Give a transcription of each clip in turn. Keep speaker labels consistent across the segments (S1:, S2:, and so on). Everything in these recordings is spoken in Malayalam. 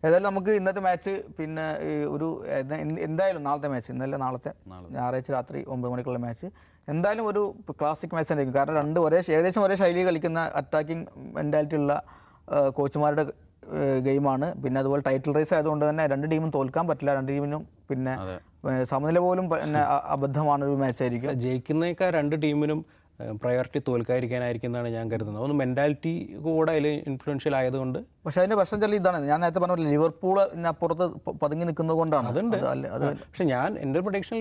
S1: ഏതായാലും നമുക്ക് ഇന്നത്തെ മാച്ച് പിന്നെ ഒരു എന്തായാലും നാളത്തെ ഞായറാഴ്ച രാത്രി 9 മണിക്കുള്ള മാച്ച് എന്തായാലും ഒരു ക്ലാസിക് മാച്ച് തന്നെയായിരിക്കും. കാരണം ഏകദേശം ഒരേ ശൈലി കളിക്കുന്ന അറ്റാക്കിംഗ് മെൻറ്റാലിറ്റി ഉള്ള കോച്ചുമാരുടെ ഗെയിമാണ്. പിന്നെ അതുപോലെ ടൈറ്റിൽ റേസ് ആയതുകൊണ്ട് തന്നെ രണ്ട് ടീമും തോൽക്കാൻ പറ്റില്ല. രണ്ട് ടീമിനും പിന്നെ സമനില പോലും പിന്നെ അബദ്ധമാണ് ഒരു മാച്ചായിരിക്കും.
S2: ജയിക്കുന്നേക്കാൾ രണ്ട് ടീമിനും പ്രയോറിറ്റി തോൽക്കാതിരിക്കാനായിരിക്കും എന്നാണ് ഞാൻ കരുതുന്നത്. ഒന്ന് മെൻറ്റാലിറ്റി കൂടെ അതിൽ ഇൻഫ്ലുവൻഷ്യൽ ആയതുകൊണ്ട്.
S1: പക്ഷേ അതിൻ്റെ പ്രശ്നം വെച്ചാൽ ഇതാണ്, ഞാൻ നേരത്തെ പറഞ്ഞ ലിവർപൂളിനപ്പുറത്ത് പതുങ്ങി നിൽക്കുന്നത് കൊണ്ടാണ്.
S2: അതുണ്ട്. പക്ഷെ എൻ്റെ പ്രൊഡിക്ഷൻ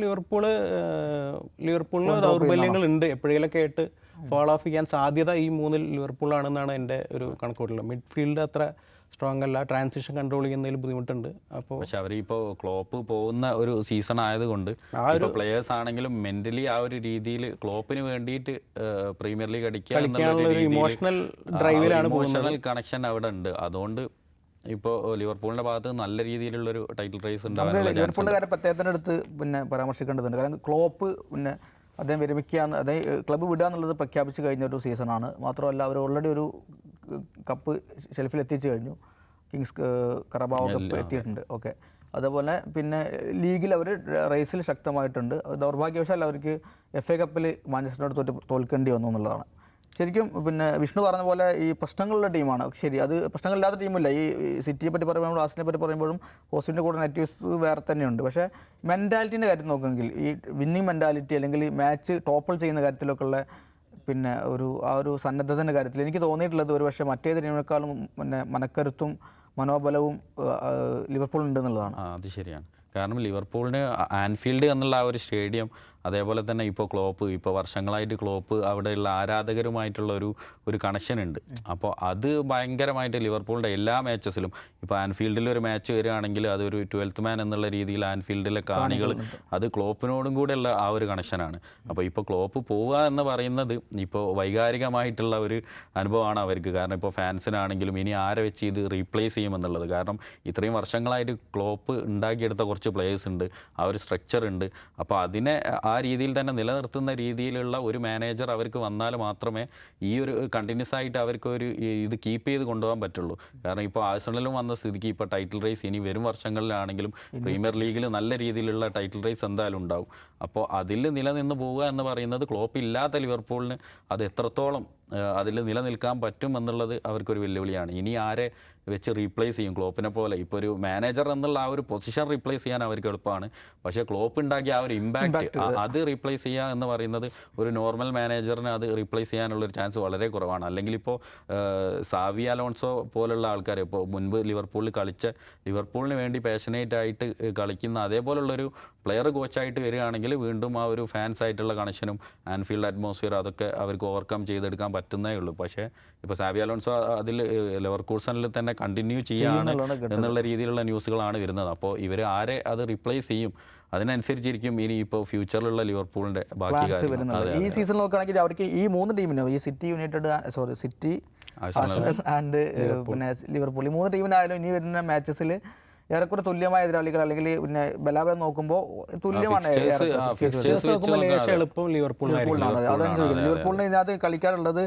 S2: ലിവർപൂളിന് ദൗർബല്യങ്ങളുണ്ട്. എപ്പോഴേലൊക്കെ ആയിട്ട് ഫോൾ ഓഫ് ചെയ്യാൻ സാധ്യത ഈ മൂന്നിൽ ലിവർപൂളാണെന്നാണ് എൻ്റെ ഒരു കണക്കൂട്ടൽ. മിഡ്ഫീൽഡ് അത്ര സ്ട്രോങ് അല്ല, ട്രാൻസിഷൻ കൺട്രോൾ ചെയ്യുന്നതിൽ ബുദ്ധിമുട്ടുണ്ട്. അപ്പോൾ
S3: പക്ഷെ അവരിപ്പോൾ ക്ലോപ്പ് പോകുന്ന ഒരു സീസൺ ആയതുകൊണ്ട് പ്ലെയേഴ്സ് ആണെങ്കിലും മെന്റലി ആ ഒരു രീതിയിൽ ക്ലോപ്പിന് വേണ്ടിയിട്ട് പ്രീമിയർ ലീഗ് അടിക്കാനുള്ള
S2: ഇമോഷണൽ ഡ്രൈവിലാണ്
S3: ഇമോഷണൽ കണക്ഷൻ അവിടെ ഉണ്ട്. അതുകൊണ്ട് ഇപ്പോൾ ലിവർപൂളിന്റെ ഭാഗത്ത് നല്ല രീതിയിലുള്ളൊരു ടൈറ്റിൽ റേസ് ഉണ്ടാകാനുള്ള
S1: ലിവർപൂളിന്റെ കാര്യം പ്രത്യേകത്തിൻ്റെ അടുത്ത് പിന്നെ പരാമർശിക്കേണ്ടതുണ്ട്. കാരണം ക്ലോപ്പ് പിന്നെ അദ്ദേഹം വിരമിക്കുകയാണ്, അദ്ദേഹം ക്ലബ്ബ് വിടുക എന്നുള്ളത് പ്രഖ്യാപിച്ച് കഴിഞ്ഞ ഒരു സീസണാണ്. മാത്രമല്ല അവർ ഓൾറെഡി ഒരു കപ്പ് ഷെൽഫിൽ എത്തിച്ചു കഴിഞ്ഞു. കിങ്സ് കറബാവോ കപ്പ് എത്തിയിട്ടുണ്ട്. ഓക്കെ, അതുപോലെ പിന്നെ ലീഗിൽ അവർ റേസിൽ ശക്തമായിട്ടുണ്ട്. ദൗർഭാഗ്യവശാൽ അവർക്ക് FA കപ്പിൽ മാഞ്ചസ്റ്ററിനോട് തോൽക്കേണ്ടി വന്നു എന്നുള്ളതാണ്. ശരിക്കും പിന്നെ വിഷ്ണു പറഞ്ഞ പോലെ ഈ പ്രശ്നങ്ങളുള്ള ടീമാണ്. ശരി, അത് പ്രശ്നങ്ങളില്ലാത്ത ടീമില്ല. ഈ സിറ്റിയെ പറ്റി പറയുമ്പോഴും ആർസനലിനെ പറ്റി പറയുമ്പോഴും പോസിറ്റീവിൻ്റെ കൂടെ നെഗറ്റീവ്സ് വേറെ തന്നെയുണ്ട്. പക്ഷേ മെൻറ്റാലിറ്റീൻ്റെ കാര്യത്തിൽ നോക്കുമെങ്കിൽ ഈ വിന്നിങ് മെൻറ്റാലിറ്റി അല്ലെങ്കിൽ മാച്ച് ടോപ്പിൾ ചെയ്യുന്ന കാര്യത്തിലൊക്കെ ഉള്ള പിന്നെ ആ ഒരു സന്നദ്ധതൻ്റെ കാര്യത്തിൽ എനിക്ക് തോന്നിയിട്ടുള്ളത് ഒരു പക്ഷേ മറ്റേത് ടീമിനേക്കാളും പിന്നെ മനക്കരുത്തും മനോബലവും ലിവർപൂളിനുണ്ട് എന്നുള്ളതാണ്.
S3: അത് ശരിയാണ്. കാരണം ലിവർപൂളിന് ആൻഫീൽഡ് എന്നുള്ള ആ ഒരു സ്റ്റേഡിയം, അതേപോലെ തന്നെ ഇപ്പോൾ ക്ലോപ്പ്, ഇപ്പോൾ വർഷങ്ങളായിട്ട് ക്ലോപ്പ് അവിടെയുള്ള ആരാധകരുമായിട്ടുള്ള ഒരു കണക്ഷൻ ഉണ്ട്. അപ്പോൾ അത് ഭയങ്കരമായിട്ട് ലിവർപൂളിൻ്റെ എല്ലാ മാച്ചസിലും, ഇപ്പോൾ ആൻഫീൽഡിൽ ഒരു മാച്ച് വരികയാണെങ്കിൽ അതൊരു 12th മാൻ എന്നുള്ള രീതിയിൽ ആൻഫീൽഡിലെ കാണികൾ അത് ക്ലോപ്പിനോടും കൂടെയുള്ള ആ ഒരു കണക്ഷനാണ്. അപ്പോൾ ഇപ്പോൾ ക്ലോപ്പ് പോവുക എന്ന് പറയുന്നത് ഇപ്പോൾ വൈകാരികമായിട്ടുള്ള ഒരു അനുഭവമാണ് അവർക്ക്. കാരണം ഇപ്പോൾ ഫാൻസിനാണെങ്കിലും ഇനി ആരെ വെച്ച് ഇത് റീപ്ലേസ് ചെയ്യുമെന്നുള്ളത്. കാരണം ഇത്രയും വർഷങ്ങളായിട്ട് ക്ലോപ്പ് ഉണ്ടാക്കിയെടുത്ത കുറച്ച് പ്ലേയേഴ്സ് ഉണ്ട്, ആ ഒരു സ്ട്രക്ചർ ഉണ്ട്. അപ്പോൾ അതിനെ ആ രീതിയിൽ തന്നെ നിലനിർത്തുന്ന രീതിയിലുള്ള ഒരു മാനേജർ അവർക്ക് വന്നാൽ മാത്രമേ ഈ ഒരു കണ്ടിന്യൂസ് ആയിട്ട് അവർക്ക് ഒരു ഇത് കീപ്പ് ചെയ്ത് കൊണ്ടുപോകാൻ പറ്റുള്ളൂ. കാരണം ഇപ്പോൾ ആഴ്സണലും വന്ന സ്ഥിതിക്ക് ഇപ്പോൾ ടൈറ്റിൽ റേസ് ഇനി വരും വർഷങ്ങളിലാണെങ്കിലും പ്രീമിയർ ലീഗിൽ നല്ല രീതിയിലുള്ള ടൈറ്റിൽ റേസ് എന്തായാലും ഉണ്ടാവും. അപ്പോൾ അതിൽ നിലനിന്ന് പോവുക എന്ന് പറയുന്നത് ക്ലോപ്പ് ഇല്ലാത്ത ലിവർപൂളിന് അത് എത്രത്തോളം അതിൽ നിലനിൽക്കാൻ പറ്റും എന്നുള്ളത് അവർക്കൊരു വെല്ലുവിളിയാണ്. ഇനി ആരെ വെച്ച് റീപ്ലേസ് ചെയ്യും ക്ലോപ്പിനെ പോലെ? ഇപ്പോൾ ഒരു മാനേജർ എന്നുള്ള ആ ഒരു പൊസിഷൻ റീപ്ലേസ് ചെയ്യാൻ അവർക്ക് എളുപ്പമാണ്. പക്ഷേ ക്ലോപ്പ് ഉണ്ടാക്കിയ ആ ഒരു ഇമ്പാക്റ്റ് അത് റീപ്ലേസ് ചെയ്യുക എന്ന് പറയുന്നത് ഒരു നോർമൽ മാനേജറിന് അത് റീപ്ലേസ് ചെയ്യാനുള്ളൊരു ചാൻസ് വളരെ കുറവാണ്. അല്ലെങ്കിൽ ഇപ്പോൾ സാവി അലോൺസോ പോലുള്ള ആൾക്കാർ, ഇപ്പോൾ മുൻപ് ലിവർപൂളിൽ കളിച്ച, ലിവർപൂളിന് വേണ്ടി പാഷനേറ്റ് ആയിട്ട് കളിക്കുന്ന അതേപോലുള്ളൊരു പ്ലെയർ കോച്ചായിട്ട് വരികയാണെങ്കിൽ വീണ്ടും ആ ഒരു ഫാൻസ് ആയിട്ടുള്ള കണക്ഷനും ആൻഫീൽഡ് അറ്റ്മോസ്ഫിയർ അതൊക്കെ അവർക്ക് ഓവർകം ചെയ്തെടുക്കാൻ പറ്റുന്നേ ഉള്ളൂ. പക്ഷേ ഇപ്പോൾ സാവി അലോൺസോ അതിൽ ലെവർകൂസനിൽ തന്നെ കണ്ടിന്യൂ ചെയ്യാണ് എന്നുള്ള രീതിയിലുള്ള ന്യൂസുകളാണ് വരുന്നത്. അപ്പോൾ ഇവർ ആരെ അത് റീപ്ലേസ് ചെയ്യും അതിനനുസരിച്ചിരിക്കും ഇനി ഇപ്പോൾ ഫ്യൂച്ചറിലുള്ള ലിവർപൂളിൻ്റെ ബാക്കി കാര്യങ്ങൾ.
S1: ഈ സീസൺ നോക്കുകയാണെങ്കിൽ അവർക്ക് ഈ 3 ടീമിനും, ഈ സിറ്റി ആഴ്സണൽ ആൻഡ് പിന്നെ ലിവർപൂൾ, ഈ 3 ടീമിനായാലും ഇനി വരുന്ന മാച്ചസിൽ ഏറെക്കുറെ തുല്യമായ എതിരാളികൾ, അല്ലെങ്കിൽ പിന്നെ ബലാബലം നോക്കുമ്പോൾ തുല്യമാണ്. ലിവർപൂളിന് ഇതിനകത്ത് കളിക്കാനുള്ളത്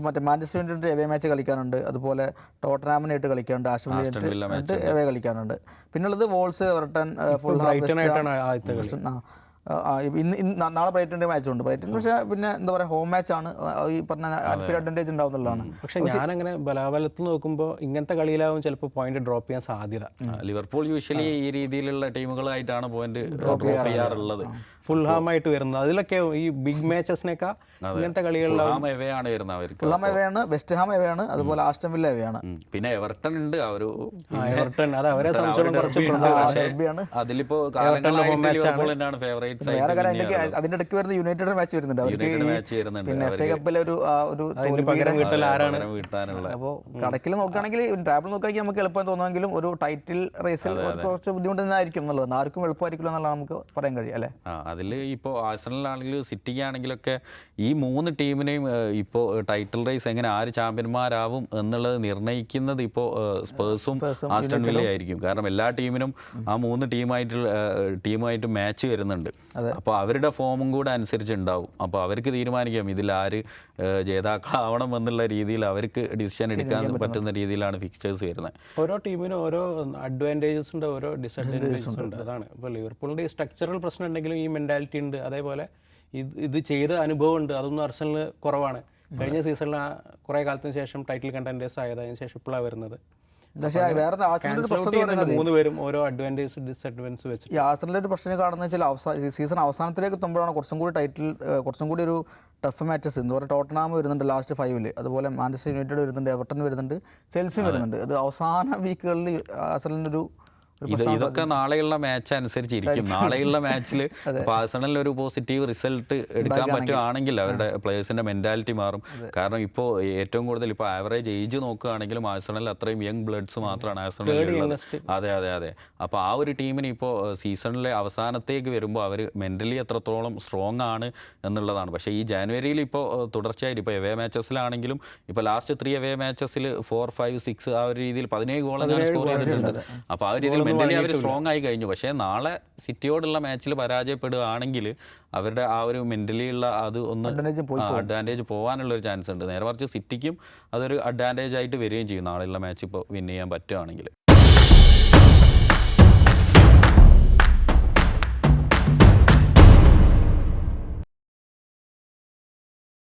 S1: മറ്റേ മാഞ്ചസ്റ്റർ യുണൈറ്റഡ് എവേ മാച്ച് കളിക്കാനുണ്ട്, അതുപോലെ ടോട്ടനാമിനായിട്ട് കളിക്കാനുണ്ട്, ആസ്റ്റൺ വില്ലയായിട്ട് എവേ കളിക്കാനുണ്ട്. പിന്നുള്ളത് വോൾസ്, എവർട്ടൺ, ഫുൾഹാം, നാളെ ബ്രൈറ്റൻ്റെ മാച്ചുണ്ട്. ബ്രൈറ്റൺ പക്ഷേ പിന്നെ എന്താ പറയുക, ഹോം മാച്ചാണ്, ഈ പറഞ്ഞ ആൻഫീൽഡ് അഡ്വാൻറ്റേജ് ഉണ്ടാവുന്നതാണ്.
S2: പക്ഷേ ഞാനങ്ങനെ ബലാബലത്തിൽ നോക്കുമ്പോൾ ഇങ്ങനത്തെ കളിയിലാവും ചിലപ്പോൾ പോയിന്റ് ഡ്രോപ്പ് ചെയ്യാൻ സാധ്യത.
S3: ലിവർപൂൾ യൂഷ്വലി ഈ രീതിയിലുള്ള ടീമുകളായിട്ടാണ് പോയിന്റ് ഡ്രോപ്പ് ചെയ്യാറുള്ളത്.
S2: ഫുൾഹാമായിട്ട് വരുന്നത് അതിലൊക്കെ ഈ ബിഗ് മാച്ചസിനേക്കാൾ ഇങ്ങനത്തെ കളികളിലാണ്
S3: വരുന്നത്. അവർക്ക്
S1: ഫുൾഹാം എവേയാണ്, വെസ്റ്റ് ഹാം എവേയാണ്, അതുപോലെ ആസ്റ്റൺ വില്ല എവേയാണ്.
S3: പിന്നെ എവർട്ടൺ ഉണ്ട്.
S2: എവർട്ടൺ അത് അവരെ സംബന്ധിച്ചോളം കുറച്ച്
S3: അതിലിപ്പോ
S1: വേറെ കാര്യം അതിന്റെ ഇടയ്ക്ക് വരുന്ന യുണൈറ്റഡ് മാച്ച് വരുന്നുണ്ട് അവർക്ക്. പിന്നെ FA കപ്പിലെ ഒരു അപ്പോൾ കടക്കിൽ നോക്കുകയാണെങ്കിൽ ടാബിൾ നോക്കുകയാണെങ്കിൽ നമുക്ക് എളുപ്പം തോന്നുമെങ്കിലും ഒരു ടൈറ്റിൽ റേസിൽ കുറച്ച് ബുദ്ധിമുട്ട് തന്നെ ആയിരിക്കും എന്നുള്ളത്. ആർക്കും എളുപ്പമായിരിക്കില്ല എന്നുള്ളത് നമുക്ക് പറയാൻ കഴിയും അല്ലേ.
S3: അതിൽ ഇപ്പോൾ ആഴ്സണലാണെങ്കിലും സിറ്റിക്കാണെങ്കിലൊക്കെ ഈ 3 ടീമിനെയും ഇപ്പോൾ ടൈറ്റിൽ റേസ് എങ്ങനെ ആര് ചാമ്പ്യന്മാരാവും എന്നുള്ളത് നിർണ്ണയിക്കുന്നത് ഇപ്പോൾ സ്പേഴ്സും ആസ്റ്റൺ വില്ലയും ആയിരിക്കും. കാരണം എല്ലാ ടീമിനും ആ 3 ടീമായിട്ട് മാച്ച് വരുന്നുണ്ട്. അപ്പോൾ അവരുടെ ഫോമും കൂടെ അനുസരിച്ചുണ്ടാവും. അപ്പോൾ അവർക്ക് തീരുമാനിക്കാം ഇതിൽ ആര് ജേതാക്കളാവണം എന്നുള്ള രീതിയിൽ അവർക്ക് ഡിസിഷൻ എടുക്കാൻ പറ്റുന്ന രീതിയിലാണ് ഫിക്സ്ചേഴ്സ് വരുന്നത്.
S2: ഓരോ ടീമിനും ഓരോ അഡ്വാൻറ്റേജസ് ഉണ്ട്, ഓരോ ഡിസഡ്വാൻറ്റേജസ് ഉണ്ട്. അതാണ് ഇപ്പോൾ ലിവർപൂളിൻ്റെ ഈ സ്ട്രക്ചറൽ പ്രശ്നം ഉണ്ടെങ്കിലും ഈ മെൻറ്റാലിറ്റി ഉണ്ട്. അതേപോലെ ഇത് ചെയ്ത അനുഭവം ഉണ്ട്. അതൊന്നും അർസനലിന് കുറവാണ്. കഴിഞ്ഞ സീസണിൽ കുറേ കാലത്തിന് ശേഷം ടൈറ്റിൽ കണ്ടൻറ്റേഴ്സ് ആയത്, അതിന് ശേഷം ഇപ്പോഴാണ് വരുന്നത്.
S1: പക്ഷേ വേറെ ആർസനലിന്റെ പ്രശ്നം എന്ന് പറയുന്നത്
S2: 3 പേരും ഓരോ അഡ്വാൻറ്റേജ് ഡിസഡ്വാൻറ്റേജ് വെച്ച്
S1: ഈ ആർസനലിന്റെ ഒരു പ്രശ്നം കാണുന്നത് വെച്ചാൽ സീസൺ അവസാനത്തിലേക്ക് എത്തുമ്പോഴാണ് കുറച്ചും കൂടി കുറച്ചും കൂടി ഒരു ടഫ് മാച്ചസ്. എന്താ പറയുക, ടോട്ടനാം വരുന്നുണ്ട് ലാസ്റ്റ് 5-ൽ, അതുപോലെ മാഞ്ചസ്റ്റർ യുണൈറ്റഡ് വരുന്നുണ്ട്, എവർട്ടൺ വരുന്നുണ്ട്, ചെൽസി വരുന്നുണ്ട്. അത് അവസാന വീക്കുകളിൽ ആർസനലിൻ്റെ ഒരു
S3: ഇതൊക്കെ നാളെയുള്ള മാച്ച് അനുസരിച്ചിരിക്കും. നാളെയുള്ള മാച്ചിൽ ആഴ്സണലിൽ ഒരു പോസിറ്റീവ് റിസൾട്ട് എടുക്കാൻ പറ്റുകയാണെങ്കിൽ അവരുടെ പ്ലേയേഴ്സിന്റെ മെന്റാലിറ്റി മാറും. കാരണം ഇപ്പോൾ ഏറ്റവും കൂടുതൽ ഇപ്പോൾ ആവറേജ് ഏജ് നോക്കുകയാണെങ്കിലും ആഴ്സണലിൽ അത്രയും യങ് ബ്ലഡ്സ് മാത്രമാണ് ആഴ്സണലിൽ. അതെ അതെ അതെ. അപ്പോൾ ആ ഒരു ടീമിന് ഇപ്പോൾ സീസണിലെ അവസാനത്തേക്ക് വരുമ്പോൾ അവർ മെന്റലി എത്രത്തോളം സ്ട്രോങ് ആണ് എന്നുള്ളതാണ്. പക്ഷേ ഈ ജാനുവരിയിൽ ഇപ്പോൾ തുടർച്ചയായിട്ട് ഇപ്പോൾ എവേ മാച്ചസിലാണെങ്കിലും ഇപ്പോൾ ലാസ്റ്റ് 3 എവേ മാച്ചസിൽ 4, 5, 6 ആ ഒരു രീതിയിൽ 17 ഗോളാണ് സ്കോർ ചെയ്തിട്ടുണ്ട്. അപ്പോൾ ആ ഒരു രീതിയിൽ മെന്റലി അവർ സ്ട്രോങ് ആയി കഴിഞ്ഞു. പക്ഷേ നാളെ സിറ്റിയോടുള്ള മാച്ചിൽ പരാജയപ്പെടുകയാണെങ്കിൽ അവരുടെ ആ ഒരു മെന്റലി ഉള്ള അത് ഒന്ന് അഡ്വാൻറ്റേജ് പോകാനുള്ള ഒരു ചാൻസ് ഉണ്ട്. നേരെ മറിച്ച് സിറ്റിക്കും അതൊരു അഡ്വാൻറ്റേജ് ആയിട്ട് വരികയും ചെയ്യും നാളെയുള്ള മാച്ച് ഇപ്പോൾ വിൻ ചെയ്യാൻ പറ്റുകയാണെങ്കിൽ.